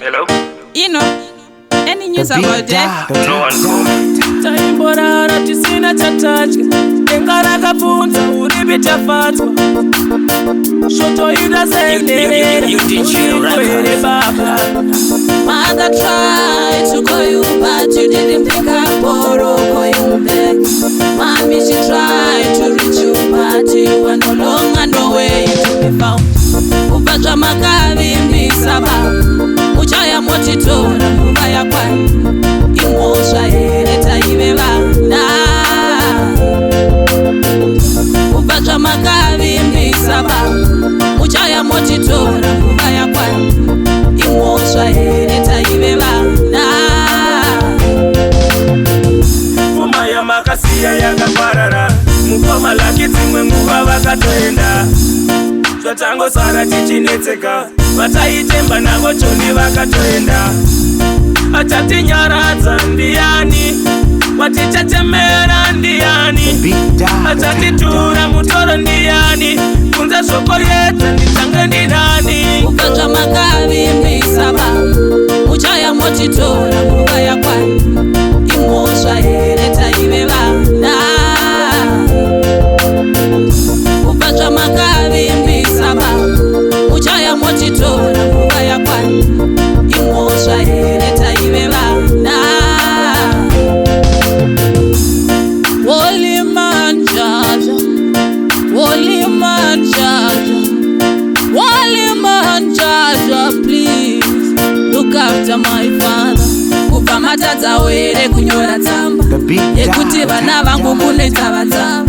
Hello? You know, any news about that? No one called. Taimborara tisina chatadya denga rakapunza uripi tafatwa shotoita senderera ulikwere baba. Mother tried to call you but you didn't pick up or call you back. Mommy she tried to reach you but you were no longer nowhere to be found. Upatwa makavimbisa baba uchaya motitora nguva yakwani imosva here taive vana. Upatwa makavimbisa baba uchaya motitora nguva yakwani imosva here taive vana. Pfuma yamakasiya yakaparara mukoma laki dzimwe nguva vakatoenda zvatangosara tichinetseka vataitemba navo choni vakatoenda. Achatinyaradza ndiani watichachemera ndiani achatitura mutoro ndiani kunze zvoko yedza ndichange ndinani. Upatwa makavimbisa baba uchaya motitora nguva yakwani imosva here taive vana. Upatwa makavimbisa baba uchaya motitora nguva yakwani imosva here taive vana. Holy man Jaja, holy man Jaja, holy man Jaja, please look after my father. Kubva matadza were kunyora tsamba yekuti vana vangu kunoita vatsava.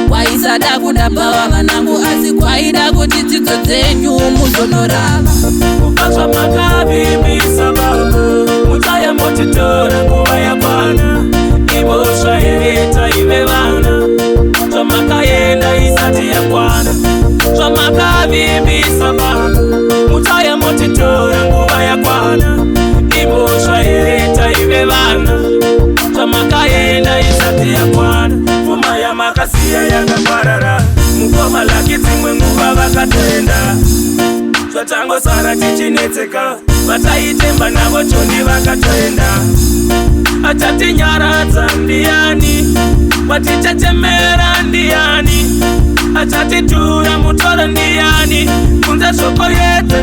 Waisada kuda bava vanangu asi kwaida kuti dzidzo dzenyu muzonorava. Upatwa makavimbisa baba uchaya motitora nguva yakwana imosva here taive vana. Zvamakaenda isati yakwana zvamakavimbisa baba uchaya motitora nguva yakwana imosva here taive vana. Zvamakaenda isati yakwana pfuma yamakasiya yakaparara mukoma laki dzimwe nguva vakatoenda zvatangosara tichinetseka vataitemba navo choni vakatoenda. Achatinyaradza ndiani watichachemera ndiani achatitura mutoro ndiani kunze zvoko yedza